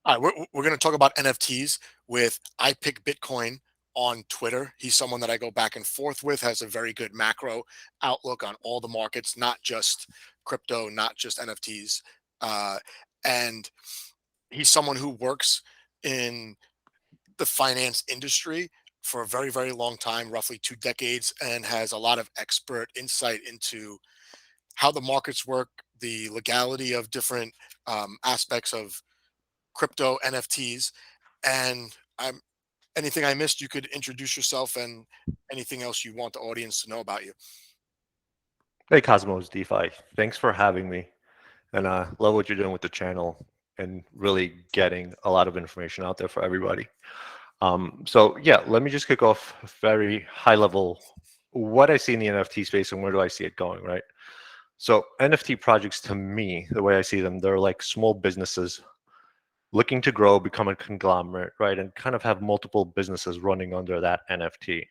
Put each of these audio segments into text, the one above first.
All right, we're going to talk about NFTs with I Pick Bitcoin on Twitter. He's someone that I go back and forth with, has a very good macro outlook on all the markets, not just crypto, not just NFTs. Uh, and he's someone who works in the finance industry for a very, very long time, roughly 2 decades, and has a lot of expert insight into how the markets work, the legality of different aspects of crypto NFTs. And I'm anything I missed, you could introduce yourself and anything else you want the audience to know about you. Hey Cosmos DeFi, thanks for having me. And love what you're doing with the channel and really getting a lot of information out there for everybody. So yeah, let me just kick off very high level what I see in the NFT space and where do I see it going, right? So NFT projects to me, the way I see them, they're like small businesses looking to grow, become a conglomerate, right? And kind of have multiple businesses running under that NFT.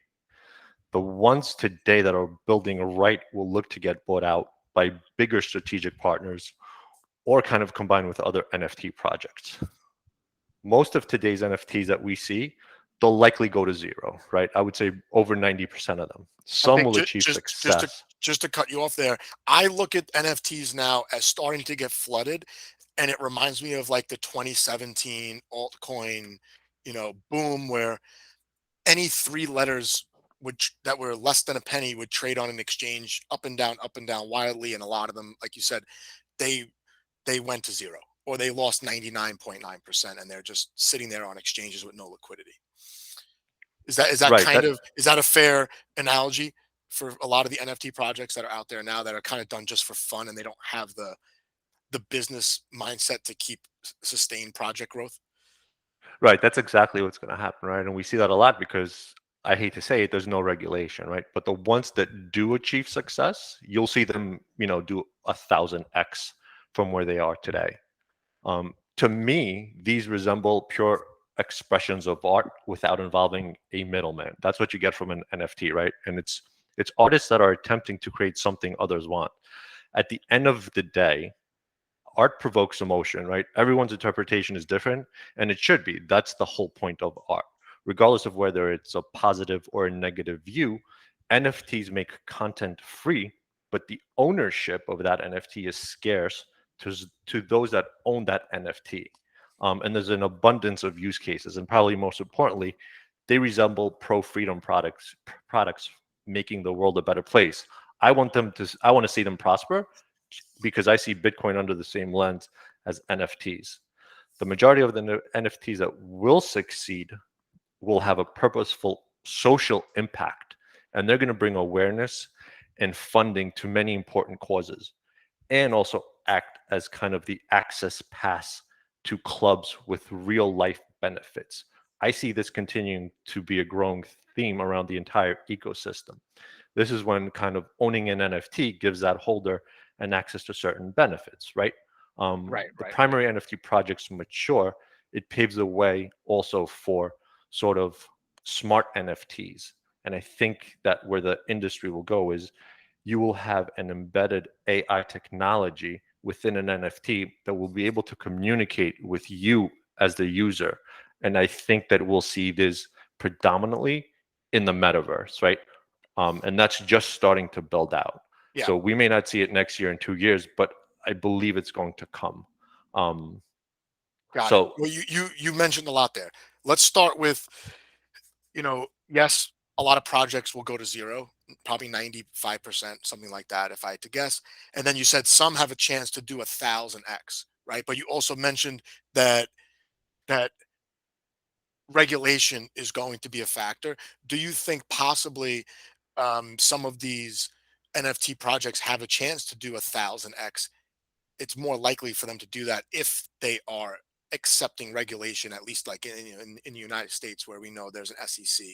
The ones today that are building right will look to get bought out by bigger strategic partners or kind of combine with other NFT projects. Most of today's NFTs that we see, they'll likely go to zero, right? I would say over 90% of them. Some Okay, will achieve success. just to cut you off there, I look at NFTs now as starting to get flooded, and it reminds me of like the 2017 altcoin, boom, where any three letters that were less than a penny would trade on an exchange up and down wildly, and a lot of them, like you said, they they went to zero or they lost 99.9%, and they're just sitting there on exchanges with no liquidity. Is that Right. kind of is that a fair analogy for a lot of the NFT projects that are out there now that are kind of done just for fun and they don't have the business mindset to keep sustained project growth? Right. That's exactly what's going to happen, right? And we see that a lot because I hate to say it, there's no regulation, right? But the ones that do achieve success, you'll see them, do 1,000x from where they are today. To me, these resemble pure expressions of art without involving a middleman. That's what you get from an NFT, right? And it's artists that are attempting to create something others want. At the end of the day, art provokes emotion, right? Everyone's interpretation is different, and it should be. That's the whole point of art. Regardless of whether it's a positive or a negative view, NFTs make content free, but the ownership of that NFT is scarce to those that own that NFT. And there's an abundance of use cases, and probably most importantly, they resemble pro-freedom products making the world a better place. I want to see them prosper because I see Bitcoin under the same lens as NFTs. The majority of the NFTs that will succeed will have a purposeful social impact, and they're going to bring awareness and funding to many important causes, and also act as kind of the access pass to clubs with real life benefits. I see this continuing to be a growing theme around the entire ecosystem. This is when kind of owning an NFT gives that holder an access to certain benefits, right? Right, The right, right. primary NFT projects mature, it paves the way also for sort of smart NFTs. And I think that where the industry will go is you will have an embedded AI technology within an NFT that will be able to communicate with you as the user. And I think that we'll see this predominantly in the metaverse, right? And that's just starting to build out. Yeah, So we may not see it next year in 2 years, but I believe it's going to come. Um, got it. so Well, you mentioned a lot there. Let's start with, yes, a lot of projects will go to zero, probably 95%, something like that, if I had to guess. And then you said some have a chance to do 1,000x, right? But you also mentioned that that regulation is going to be a factor. Do you think possibly some of these NFT projects have a chance to do 1,000x? It's more likely for them to do that if they are accepting regulation, at least like in the United States, where we know there's an SEC.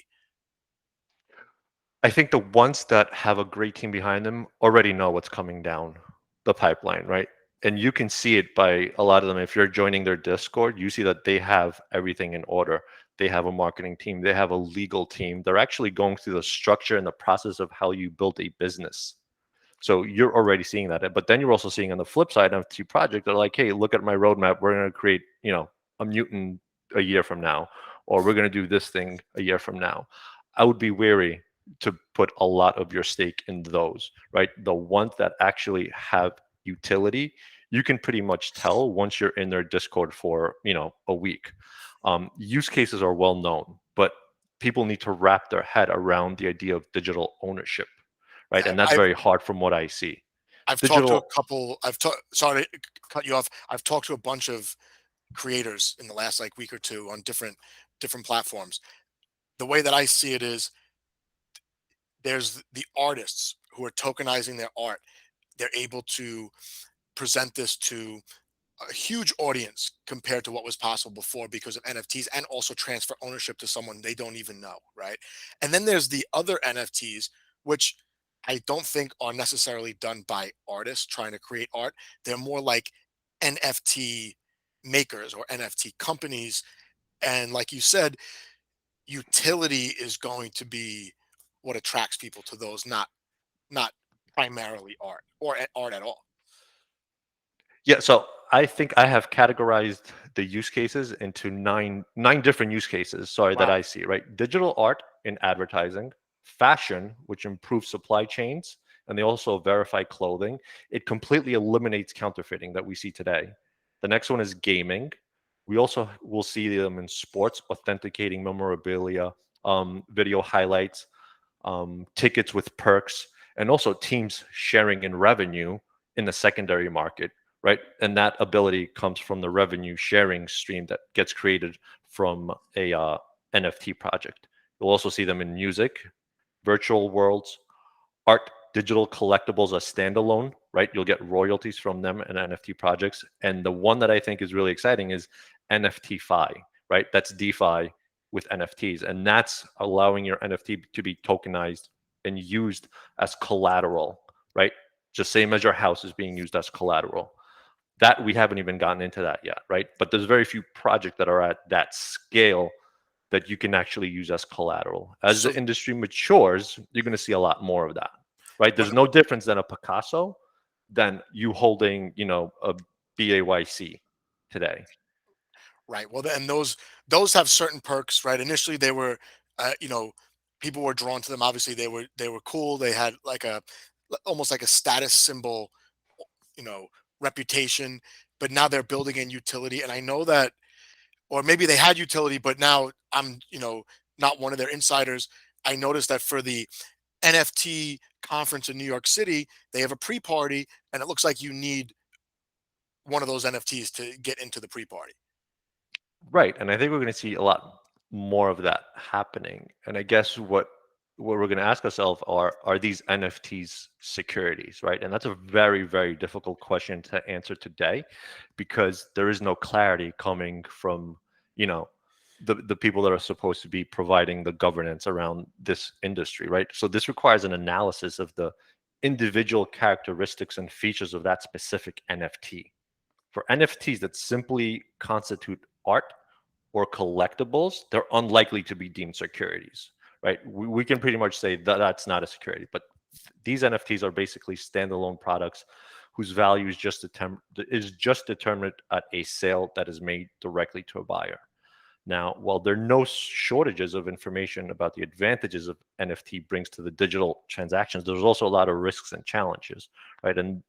I think the ones that have a great team behind them already know what's coming down the pipeline, right? And you can see it by a lot of them. If you're joining their Discord, you see that they have everything in order. They have a marketing team, they have a legal team. They're actually going through the structure and the process of how you build a business. So you're already seeing that. But then you're also seeing on the flip side of NFT project, they're like, hey, look at my roadmap. We're going to create, a mutant a year from now, or we're going to do this thing a year from now. I would be wary to put a lot of your stake in those, right? The ones that actually have utility, you can pretty much tell once you're in their Discord for, a week. Use cases are well known, but people need to wrap their head around the idea of digital ownership, right? Yeah, And that's very hard from what I see. I've talked to a Digital, couple. Sorry to cut you off. I've talked to a bunch of creators in the last like week or two on different platforms. The way that I see it is there's the artists who are tokenizing their art. They're able to present this to a huge audience compared to what was possible before because of NFTs, and also transfer ownership to someone they don't even know, right? And then there's the other NFTs, which I don't think are necessarily done by artists trying to create art. They're more like NFT makers or NFT companies. And like you said, utility is going to be what attracts people to those, not primarily art or art at all. yeah. So I think I have categorized the use cases into nine different use cases. Sorry, that Wow. I see. Right, digital art in advertising, fashion, which improves supply chains, and they also verify clothing. It completely eliminates counterfeiting that we see today. The next one is gaming. We also will see them in sports, authenticating memorabilia, video highlights, tickets with perks, and also teams sharing in revenue in the secondary market, right? And that ability comes from the revenue sharing stream that gets created from a NFT project. You'll also see them in music, virtual worlds, art, digital collectibles as standalone, right? You'll get royalties from them and NFT projects. And the one that I think is really exciting is NFT Fi, right? That's DeFi with NFTs. And that's allowing your NFT to be tokenized and used as collateral, right? Just same as your house is being used as collateral. That we haven't even gotten into that yet, right? But there's very few projects that are at that scale that you can actually use as collateral. As So the industry matures, you're going to see a lot more of that, right? what There's no difference than a Picasso than you holding, a BAYC today. Right. Well, and those have certain perks, right? Initially, they were, people were drawn to them. Obviously, they were cool. They had like almost like a status symbol, you know, reputation. But now they're building in utility, and I know that, or maybe they had utility, but now I'm, not one of their insiders. I noticed that for the NFT conference in New York City, they have a pre-party, and it looks like you need one of those NFTs to get into the pre-party. Right. And I think we're going to see a lot more of that happening. And I guess what we're going to ask ourselves are these NFTs securities, right? And that's a very, very difficult question to answer today because there is no clarity coming from, you know, the people that are supposed to be providing the governance around this industry, right? So this requires an analysis of the individual characteristics and features of that specific NFT. For NFTs that simply constitute art or collectibles, they're unlikely to be deemed securities, right? We can pretty much say that that's not a security, but these NFTs are basically standalone products whose value is just determined at a sale that is made directly to a buyer. Now, while there are no shortages of information about the advantages of NFT brings to the digital transactions, there's also a lot of risks and challenges, right? And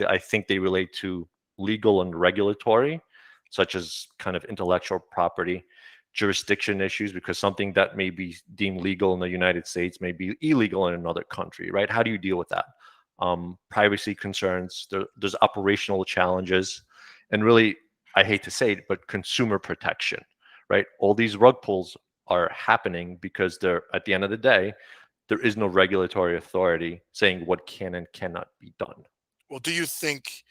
I think they relate to legal and regulatory, such as kind of intellectual property, jurisdiction issues, because something that may be deemed legal in the United States may be illegal in another country, right? How do you deal with that? Privacy concerns, there's operational challenges, and really, I hate to say it, but consumer protection, right? All these rug pulls are happening because they're at the end of the day, there is no regulatory authority saying what can and cannot be done. Well, do you think,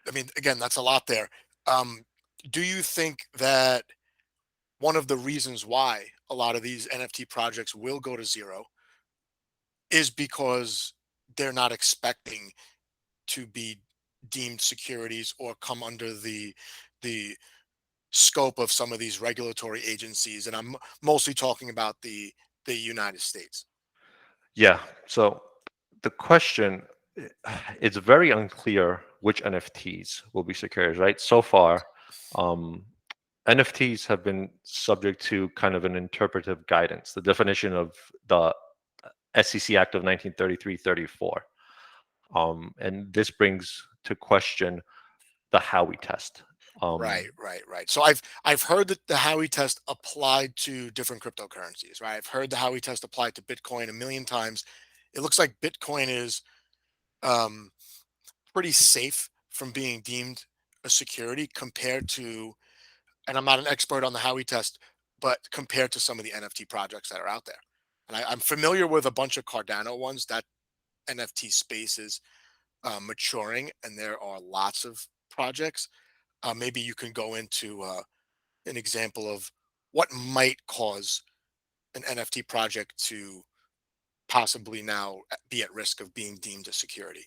I mean, again, that's a lot there. Um, do you think that one of the reasons why a lot of these NFT projects will go to zero is because they're not expecting to be deemed securities or come under the scope of some of these regulatory agencies? And I'm mostly talking about the United States. Yeah. So the question It's very unclear which NFTs will be securities, right? So far, um, NFTs have been subject to kind of an interpretive guidance, the definition of the SEC Act of 1933-34. And this brings to question the Howie test. Right, Um, right, right. So I've heard that the Howie test applied to different cryptocurrencies, right? I've heard the Howie test applied to Bitcoin a million times. It looks like Bitcoin is um, pretty safe from being deemed a security compared to, and I'm not an expert on the Howie test, but compared to some of the NFT projects that are out there. And I'm familiar with a bunch of Cardano ones. That NFT space is maturing, and there are lots of projects. Maybe you can go into an example of what might cause an NFT project to possibly now be at risk of being deemed a security.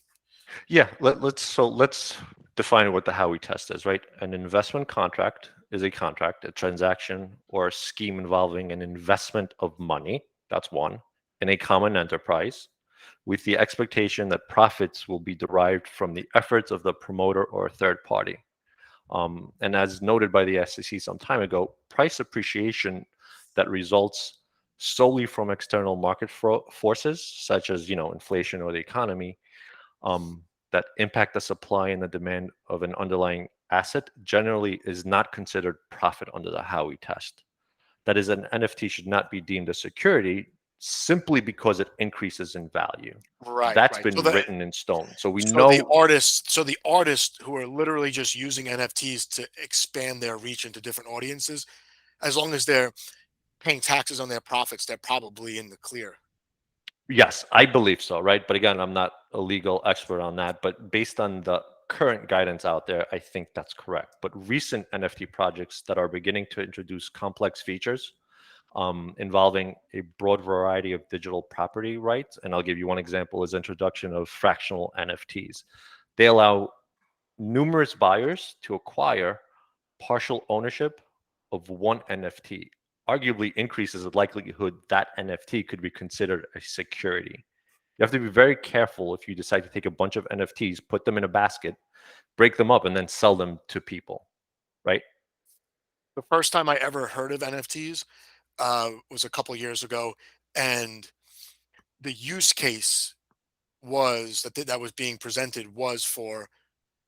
yeah, let's define what the Howie test is, right? An investment contract is a contract, a transaction, or a scheme involving an investment of money. That's one in a common enterprise, with the expectation that profits will be derived from the efforts of the promoter or a third party. And as noted by the SEC some time ago, price appreciation that results solely from external market forces, such as inflation or the economy, um, that impact the supply and the demand of an underlying asset, generally is not considered profit under the Howie test. That is, an NFT should not be deemed a security simply because it increases in value. Right, That's right. been written in stone. So we So the know. artists, so the artists who are literally just using NFTs to expand their reach into different audiences, as long as they're paying taxes on their profits, they're probably in the clear. Yes, I believe so, right? But again, I'm not a legal expert on that. But based on the current guidance out there, I think that's correct. But recent NFT projects that are beginning to introduce complex features involving a broad variety of digital property rights, and I'll give you one example, is introduction of fractional NFTs. They allow numerous buyers to acquire partial ownership of one NFT, arguably increases the likelihood that NFT could be considered a security. You have to be very careful if you decide to take a bunch of NFTs, put them in a basket, break them up, and then sell them to people, right? The first time I ever heard of NFTs was a couple years ago, and the use case was that was being presented was for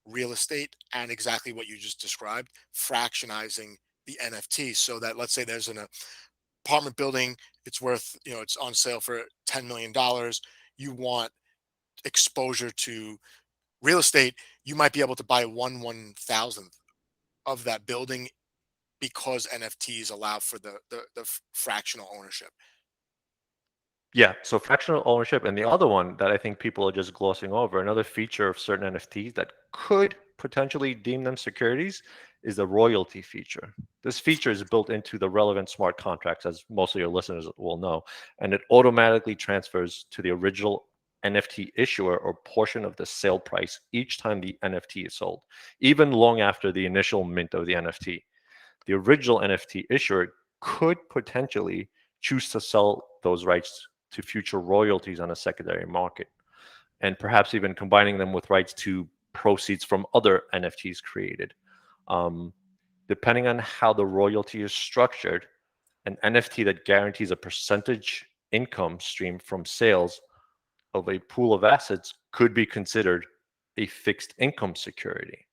real estate and exactly what you just described, fractionizing the NFT so that, let's say there's an apartment building, it's worth, it's on sale for $10 million. You want exposure to real estate, you might be able to buy 1/1000th of that building because NFTs allow for the fractional ownership. Yeah, so fractional ownership, and the other one that I think people are just glossing over, another feature of certain NFTs that could potentially deem them securities is the royalty feature. This feature is built into the relevant smart contracts, as most of your listeners will know, and it automatically transfers to the original NFT issuer or portion of the sale price each time the NFT is sold, even long after the initial mint of the NFT. The original NFT issuer could potentially choose to sell those rights to future royalties on a secondary market, and perhaps even combining them with rights to proceeds from other NFTs created. Um, Depending on how the royalty is structured, an NFT that guarantees a percentage income stream from sales of a pool of assets could be considered a fixed income security.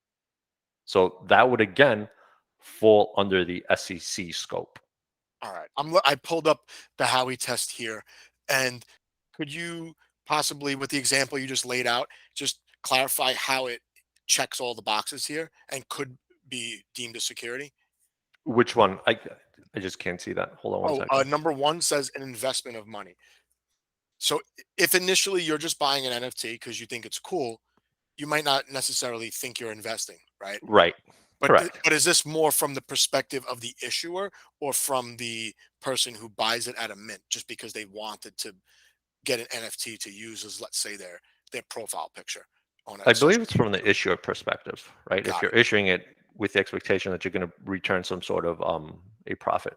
So that would again fall under the SEC scope. All right. I pulled up the Howie test here, and could you possibly, with the example you just laid out, just clarify how it checks all the boxes here and could be deemed a security? Which one? I just can't see that. Hold on one Oh, second. number one says an investment of money. So if initially you're just buying an NFT because you think it's cool, you might not necessarily think you're investing, right? Right. Correct. But is this more from the perspective of the issuer or from the person who buys it at a mint just because they wanted to get an NFT to use as, let's say, their profile picture on a I believe social it's media from the site? issuer perspective, right? If Got you're it. issuing it with the expectation that you're going to return some sort of a profit.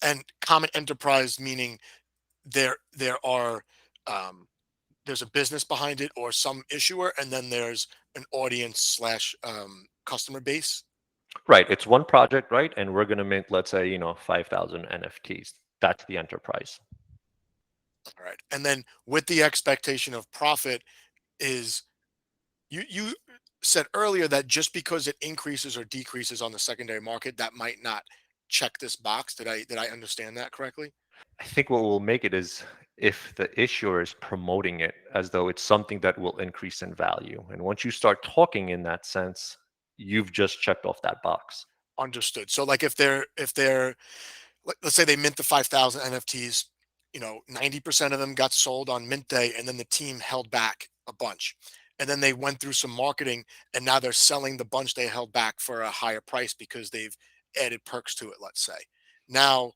And common enterprise meaning there are um, there's a business behind it or some issuer, and then there's an audience slash customer base. Right. It's one project, right? And we're going to mint, let's say, 5,000 NFTs. That's the enterprise. All right. And then with the expectation of profit is you said earlier that just because it increases or decreases on the secondary market, that might not check this box. Did I understand that correctly? I think what will make it is if the issuer is promoting it as though it's something that will increase in value. And once you start talking in that sense, you've just checked off that box. Understood. So like if they're let's say they mint the 5,000 NFTs, 90% of them got sold on mint day, and then the team held back a bunch. And then they went through some marketing, and now they're selling the bunch they held back for a higher price because they've added perks to it, let's say. Now,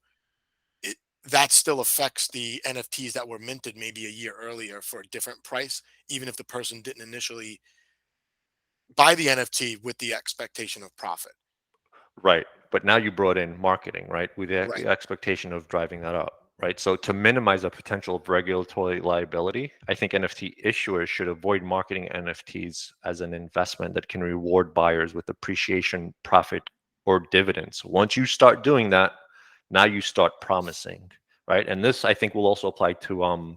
it, that still affects the NFTs that were minted maybe a year earlier for a different price, even if the person didn't initially buy the NFT with the expectation of profit. Right. But now you brought in marketing, right? With Right. the expectation of driving that up, right? So to minimize the potential of regulatory liability, I think NFT issuers should avoid marketing NFTs as an investment that can reward buyers with appreciation, profit, or dividends. Once you start doing that, now you start promising, right? And this I think will also apply to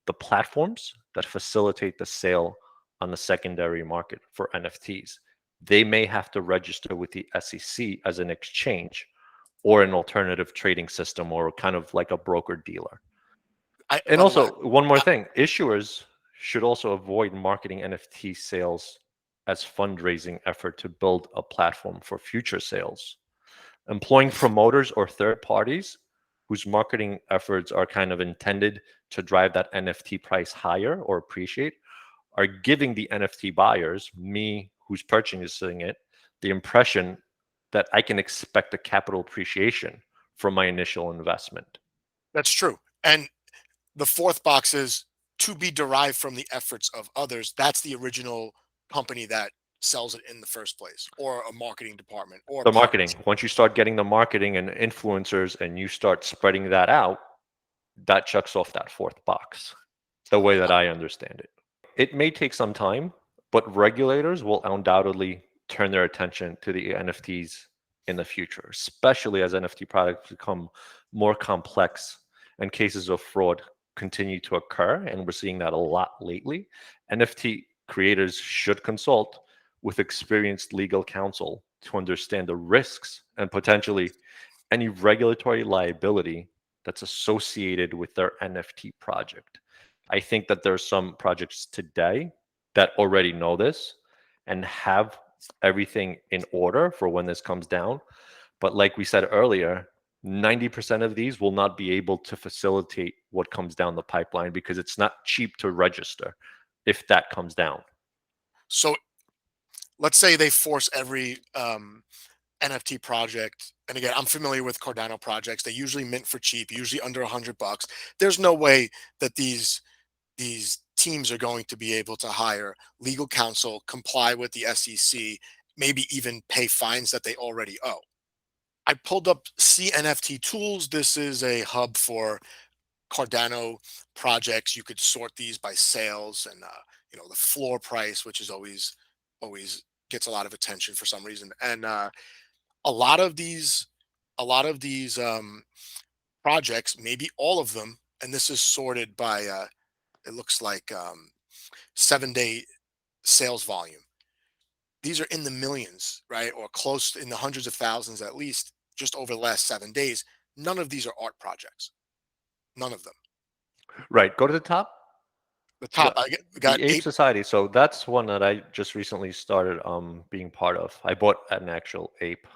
the platforms that facilitate the sale on the secondary market for NFTs. They may have to register with the SEC as an exchange or an alternative trading system or kind of like a broker dealer. And By the way, also, one more thing, issuers should also avoid marketing NFT sales as fundraising effort to build a platform for future sales. Employing promoters or third parties whose marketing efforts are kind of intended to drive that NFT price higher or appreciate are giving the NFT buyers, me who's purchasing it, the impression that I can expect a capital appreciation from my initial investment. that's true. And the fourth box is to be derived from the efforts of others. That's the original company that sells it in the first place, or a marketing department, or a The marketing, partnership. once you start getting the marketing and influencers and you start spreading that out, that checks off that fourth box, the way that I understand it. It may take some time, but regulators will undoubtedly turn their attention to the NFTs in the future, especially as NFT products become more complex and cases of fraud continue to occur. And we're seeing that a lot lately. NFT creators should consult with experienced legal counsel to understand the risks and potentially any regulatory liability that's associated with their NFT project. I think that there are some projects today that already know this and have everything in order for when this comes down. But like we said earlier, 90% of these will not be able to facilitate what comes down the pipeline because it's not cheap to register if that comes down. So let's say they force every NFT project. And again, I'm familiar with Cardano projects. They usually mint for cheap, usually under $100. There's no way that these teams are going to be able to hire legal counsel, comply with the SEC, maybe even pay fines that they already owe. I pulled up CNFT Tools. This is a hub for Cardano projects. You could sort these by sales and the floor price, which is always gets a lot of attention for some reason. And a lot of these a lot of these projects, maybe all of them, and this is sorted by it looks like 7 day sales volume. These are in the millions, right, or close in the hundreds of thousands at least, just over the last 7 days. None of these are art projects. None of them. Right. Go to the top. The top, The got the Ape eight. Society. So that's one that I just recently started being part of. I bought an actual ape.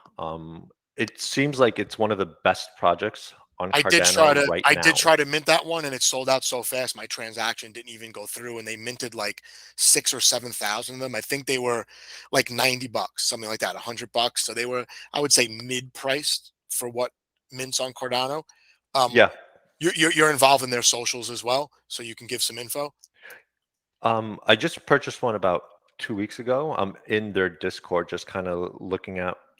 It seems like it's one of the best projects on Cardano right I did now. try to mint that one, and it sold out so fast my transaction didn't even go through, and they minted like 6 or 7 thousand of them. I think they were like $90, something like that, $100. So they were, I would say, mid priced for what mints on Cardano. Um, Yeah. you're involved in their socials as well, so you can give some info. I just purchased one about 2 weeks ago. I'm in their Discord, just kind of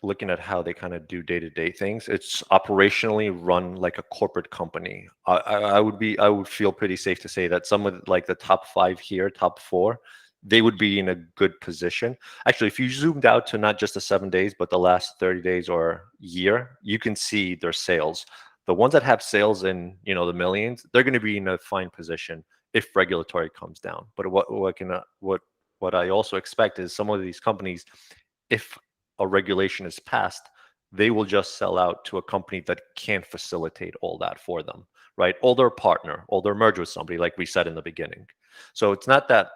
looking at how they kind of do day-to-day things, it's operationally run like a corporate company. I would feel pretty safe to say that some of like the top five here, top four, they would be in a good position. Actually, if you zoomed out to not just the 7 days, but the last 30 days or year, you can see their sales. The ones that have sales in, the millions, they're going to be in a fine position if regulatory comes down. But what I also expect is some of these companies, if a regulation is passed, they will just sell out to a company that can't facilitate all that for them, right? Or their partner, or their merge with somebody, like we said in the beginning. So it's not that,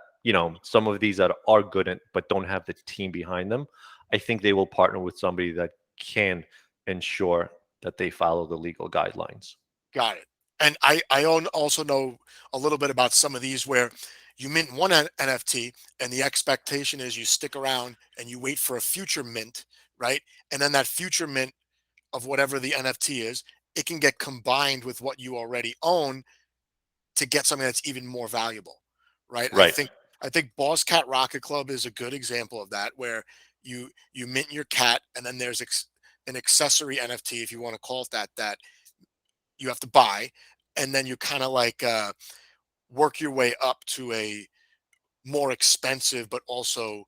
some of these that are good but don't have the team behind them. I think they will partner with somebody that can ensure that they follow the legal guidelines. Got it. And also know a little bit about some of these where you mint one NFT and the expectation is you stick around and you wait for a future mint, right? And then that future mint of whatever the NFT is, it can get combined with what you already own to get something that's even more valuable, right? Right. I think Boss Cat Rocket Club is a good example of that, where you mint your cat, and then there's an accessory NFT, if you want to call it that, that you have to buy, and then you kind of like work your way up to a more expensive but also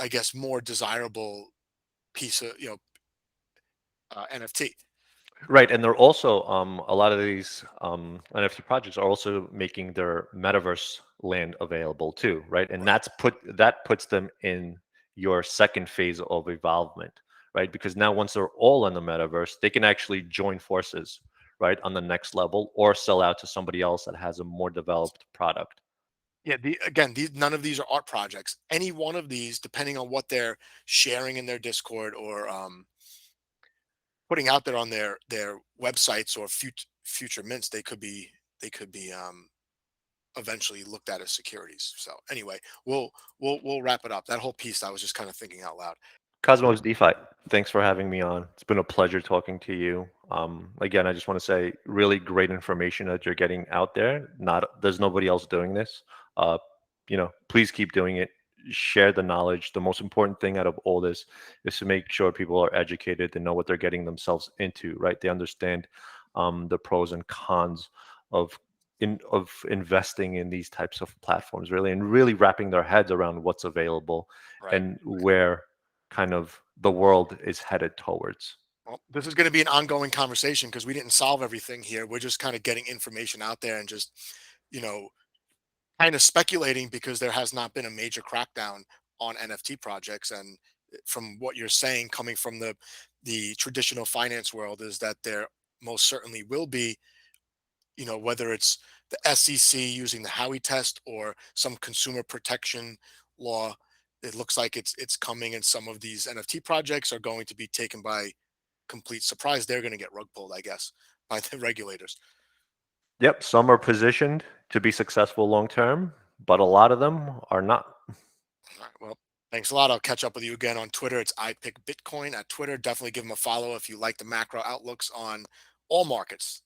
I guess more desirable piece of NFT. Right, and they're also a lot of these NFT projects are also making their metaverse land available too, right? And Right. that puts them in your second phase of evolvement, right? Because now once they're all in the metaverse, they can actually join forces, right, on the next level, or sell out to somebody else that has a more developed product. Yeah, again, none of these are art projects. Any one of these, depending on what they're sharing in their Discord or putting out there on their websites or future mints, they could be eventually looked at as securities. So anyway, we'll wrap it up. That whole piece, I was just kind of thinking out loud. Cosmos DeFi, thanks for having me on. It's been a pleasure talking to you. Again, I just want to say, really great information that you're getting out there. There's nobody else doing this. Uh, please keep doing it. Share the knowledge. The most important thing out of all this is to make sure people are educated. They know what they're getting themselves into, right? They understand the pros and cons of of investing in these types of platforms, really, and really wrapping their heads around what's available Right. and where kind of the world is headed towards. Well, this is going to be an ongoing conversation because we didn't solve everything here. We're just kind of getting information out there and just, you know, kind of speculating because there has not been a major crackdown on NFT projects. And from what you're saying, coming from the traditional finance world, is that there most certainly will be, whether it's the SEC using the Howie test or some consumer protection law. It looks like it's coming, and some of these NFT projects are going to be taken by complete surprise. They're going to get rug pulled, I guess, by the regulators. Yep, some are positioned to be successful long term, but a lot of them are not. All right, well, thanks a lot. I'll catch up with you again on Twitter. It's I pick Bitcoin at Twitter. Definitely give them a follow if you like the macro outlooks on all markets.